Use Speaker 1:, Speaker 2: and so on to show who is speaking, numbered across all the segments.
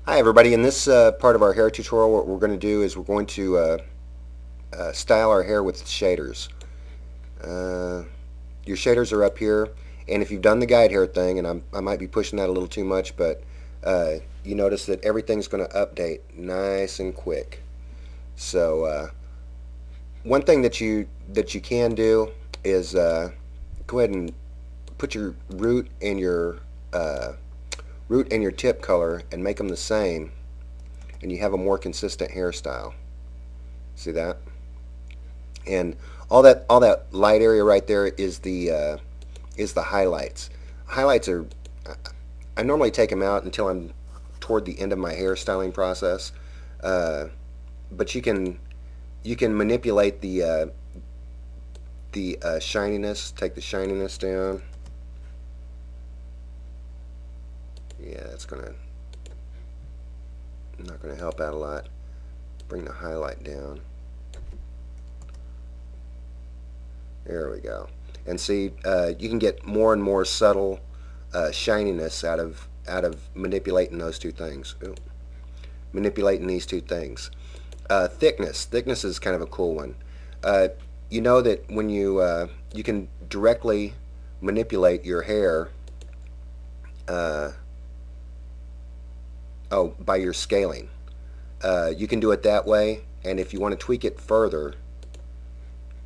Speaker 1: Hi everybody, in this part of our hair tutorial what we're going to do is we're going to style our hair with shaders. Uh, your shaders are up here, and if you've done the guide hair thing, and I might be pushing that a little too much, but you notice that everything's going to update nice and quick. So one thing that you can do is go ahead and put your uh, root and your tip color and make them the same, and you have a more consistent hairstyle. See that? And all that light area right there is the highlights. Highlights are I normally take them out until I'm toward the end of my hairstyling process, uh, but you can manipulate the shininess. Take the shininess down. Yeah, it's gonna not gonna help out a lot. Bring the highlight down. There we go. And see, you can get more and more subtle shininess out of manipulating those two things. Ooh. Manipulating these two things. Thickness is kind of a cool one. Uh, you know that when you can directly manipulate your hair, uh, by your scaling. You can do it that way, and if you want to tweak it further,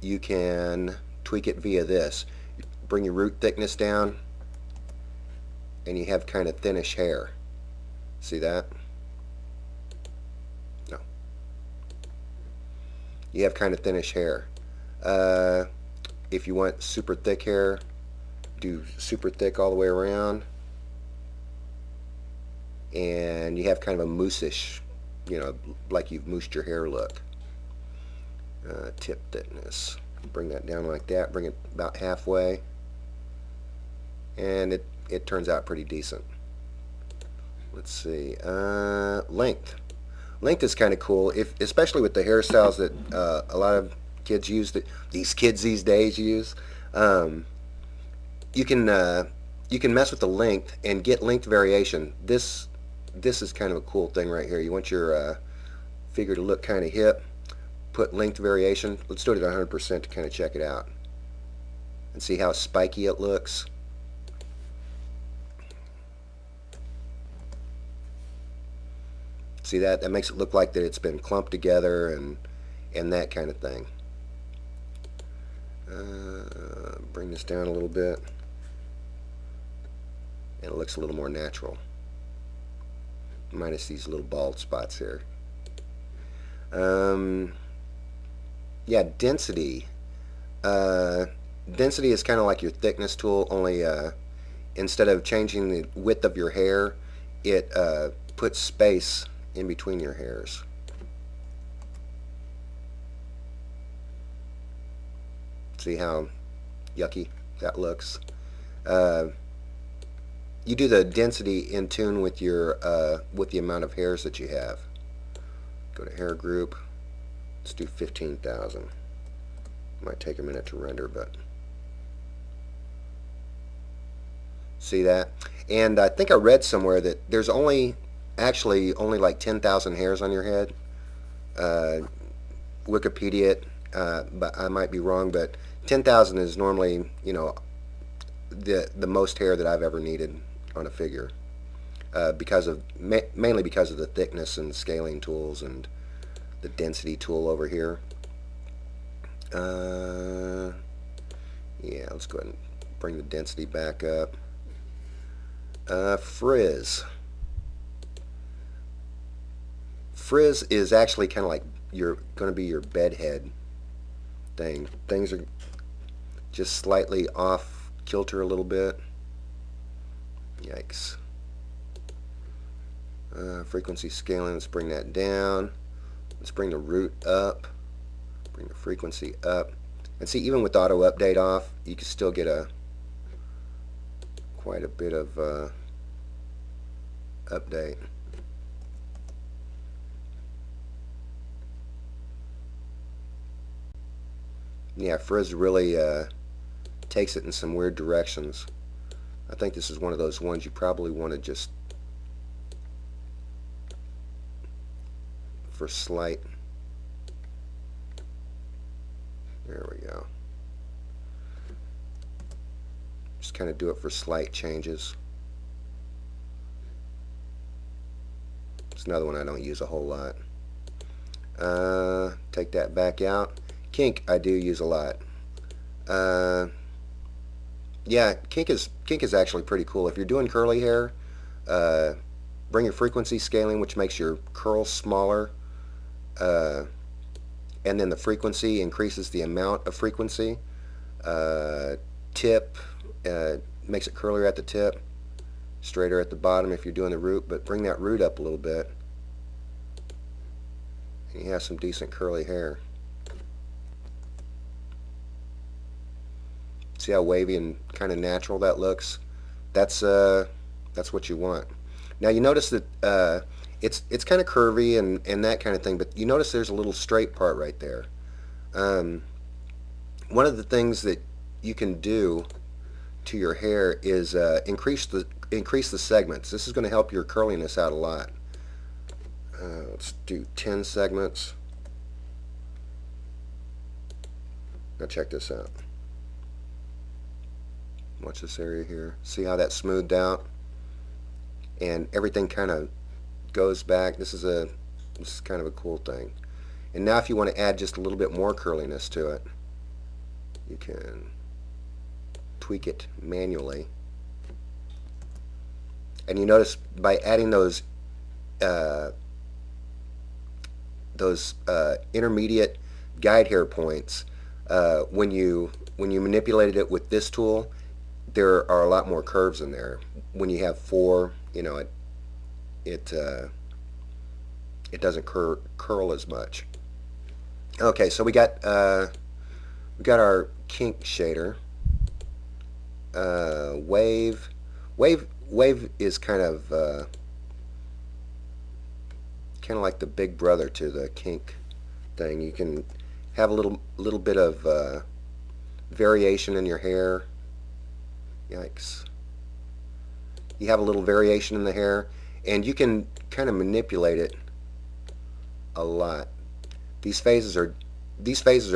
Speaker 1: you can tweak it via this. Bring your root thickness down, and you have kind of thinnish hair. See that? No. You have kind of thinnish hair. Uh, if you want super thick hair, do super thick all the way around, and you have kind of a mousse-ish, like you've moosed your hair look. Tip thickness. Bring that down like that. Bring it about halfway, and it turns out pretty decent. Let's see. Length. Length is kind of cool, especially with the hairstyles that a lot of kids use. That these kids these days use. Um, you can you can mess with the length and get length variation. This is kind of a cool thing right here. You want your figure to look kind of hip. Put length variation. Let's do it at 100% to kind of check it out and see how spiky it looks. See that? That makes it look like that it's been clumped together and that kind of thing. Bring this down a little bit, and it looks a little more natural, minus these little bald spots here. Yeah, density. Density is kind of like your thickness tool, only instead of changing the width of your hair, it puts space in between your hairs. See how yucky that looks? You do the density in tune with with the amount of hairs that you have. Go to hair group. Let's do 15,000. Might take a minute to render, but see that? And I think I read somewhere that there's actually only like 10,000 hairs on your head. Wikipedia it, but I might be wrong, but 10,000 is normally, the most hair that I've ever needed on a figure, mainly because of the thickness and scaling tools and the density tool over here. Yeah, let's go ahead and bring the density back up. Frizz. Frizz is actually kind of like going to be your bed head thing. Things are just slightly off kilter a little bit. Yikes. Frequency scaling, let's bring that down. Let's bring the root up. Bring the frequency up. And see, even with auto update off, you can still get quite a bit of update. Yeah, Frizz really takes it in some weird directions. I think this is one of those ones you probably want to just for slight. There we go. Just kind of do it for slight changes. It's another one I don't use a whole lot. Take that back out. Kink I do use a lot. Yeah, kink is actually pretty cool. If you're doing curly hair, bring your frequency scaling, which makes your curls smaller, and then the frequency increases the amount of frequency. Tip makes it curlier at the tip, straighter at the bottom if you're doing the root, but bring that root up a little bit, and you have some decent curly hair. See how wavy and kind of natural that looks? That's what you want. Now you notice that it's kind of curvy and that kind of thing, but you notice there's a little straight part right there. One of the things that you can do to your hair is increase the segments. This is going to help your curliness out a lot. Let's do 10 segments. Now check this out. Watch this area here. See how that's smoothed out, and everything kind of goes back. This is kind of a cool thing. And now if you want to add just a little bit more curliness to it, you can tweak it manually. And you notice by adding those intermediate guide hair points, when you manipulated it with this tool, there are a lot more curves in there. When you have 4, you know, it doesn't curl as much. Okay, so we got our kink shader. Wave is kind of like the big brother to the kink thing. You can have a little bit of variation in your hair. Yikes. You have a little variation in the hair, and you can kind of manipulate it a lot. These phases are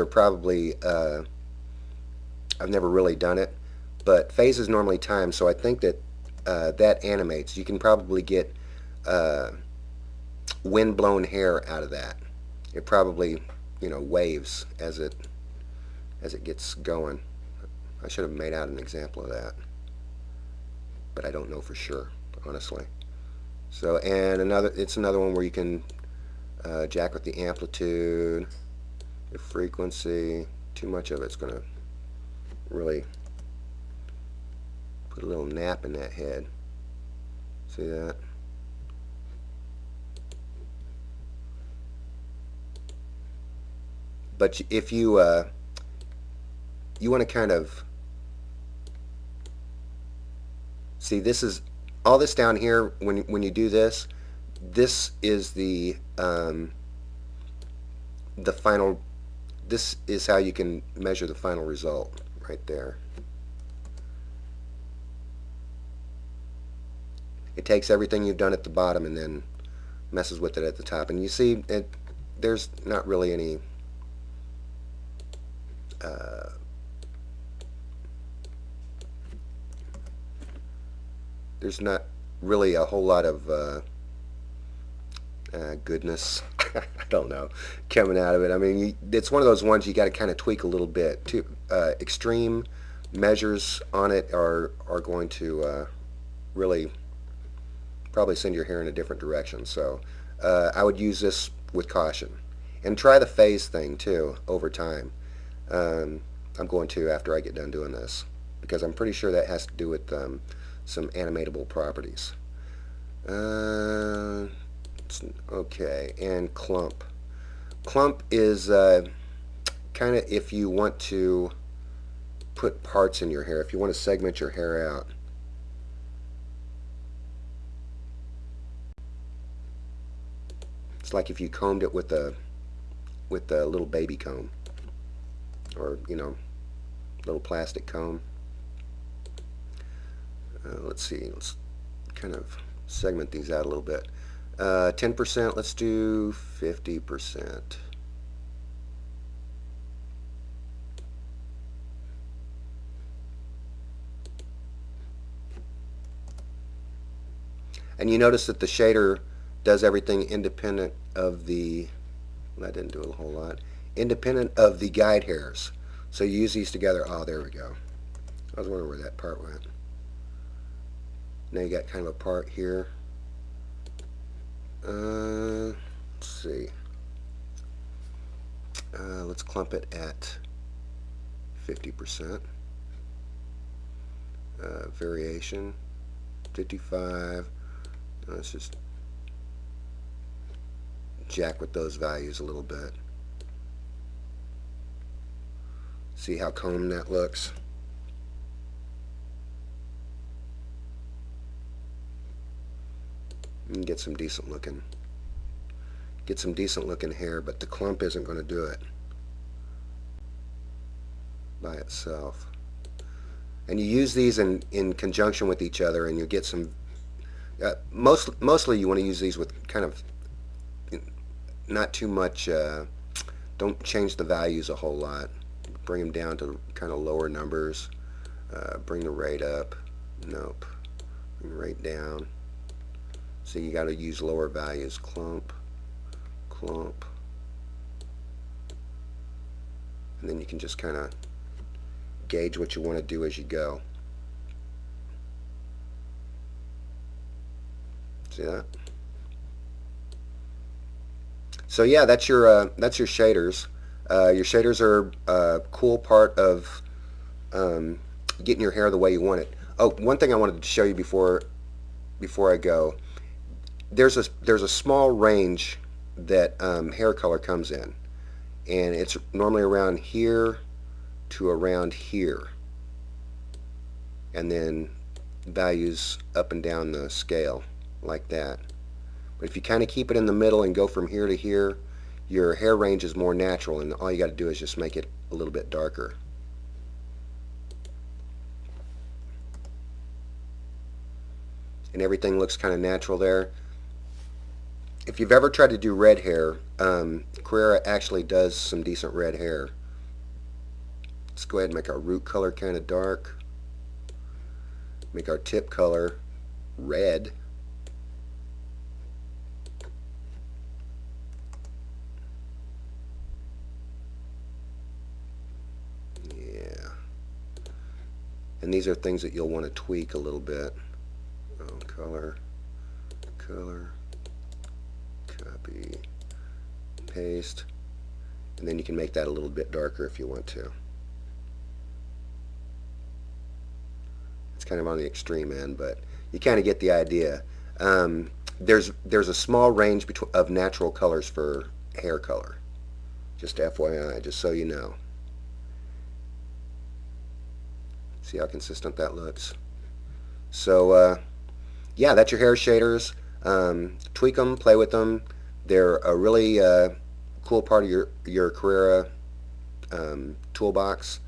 Speaker 1: probably I've never really done it, but phases normally time, so I think that that animates. You can probably get wind-blown hair out of that. It probably, you know, waves as it gets going. I should have made out an example of that, but I don't know for sure, honestly. So, and it's another one where you can jack with the amplitude, the frequency. Too much of it's going to really put a little nap in that head. See that? But if you want to kind of see, this is all this down here. When you do this, this is the final. This is how you can measure the final result right there. It takes everything you've done at the bottom and then messes with it at the top, and you see there's not really any there's not really a whole lot of goodness I don't know, coming out of it. I mean, it's one of those ones you got to kind of tweak a little bit. Extreme measures on it are going to really probably send your hair in a different direction. So I would use this with caution, and try the phase thing too over time. I'm going to after I get done doing this, because I'm pretty sure that has to do with some animatable properties. Okay, and clump. Clump is kind of if you want to put parts in your hair, if you want to segment your hair out. It's like if you combed it with a little baby comb, or little plastic comb. Let's see, let's kind of segment these out a little bit. 10%, let's do 50%. And you notice that the shader does everything independent of the, well, that didn't do a whole lot, independent of the guide hairs. So you use these together. Oh, there we go. I was wondering where that part went. Now you got kind of a part here. Let's see. Let's clump it at 50%. Variation 55. Let's just jack with those values a little bit. See how combed that looks? You can get some decent looking hair, but the clump isn't going to do it by itself. And you use these in conjunction with each other, and you get some mostly you want to use these with kind of not too much, don't change the values a whole lot. Bring them down to kind of lower numbers. Bring the rate up. Nope. Bring the rate down. So you got to use lower values. Clump, clump. And then you can just kind of gauge what you want to do as you go. See that? So yeah, that's your shaders. Your shaders are a cool part of getting your hair the way you want it. Oh, one thing I wanted to show you before I go. There's a small range that hair color comes in, and it's normally around here to around here, and then values up and down the scale like that. But if you kind of keep it in the middle and go from here to here, your hair range is more natural, and all you got to do is just make it a little bit darker. And everything looks kind of natural there. If you've ever tried to do red hair, Carrera actually does some decent red hair. Let's go ahead and make our root color kind of dark. Make our tip color red. Yeah. And these are things that you'll want to tweak a little bit. Oh, color, color, copy, paste, and then you can make that a little bit darker if you want to. It's kind of on the extreme end, but you kind of get the idea. There's a small range of natural colors for hair color. Just FYI, just so you know. See how consistent that looks? So yeah, that's your hair shaders. Tweak them, play with them. They're a really cool part of your Carrera toolbox,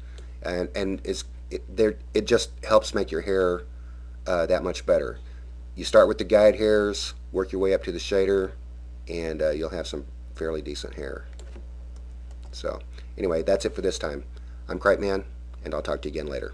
Speaker 1: and it just helps make your hair that much better. You start with the guide hairs, work your way up to the shader, and you'll have some fairly decent hair. So anyway, that's it for this time. I'm Cripeman, and I'll talk to you again later.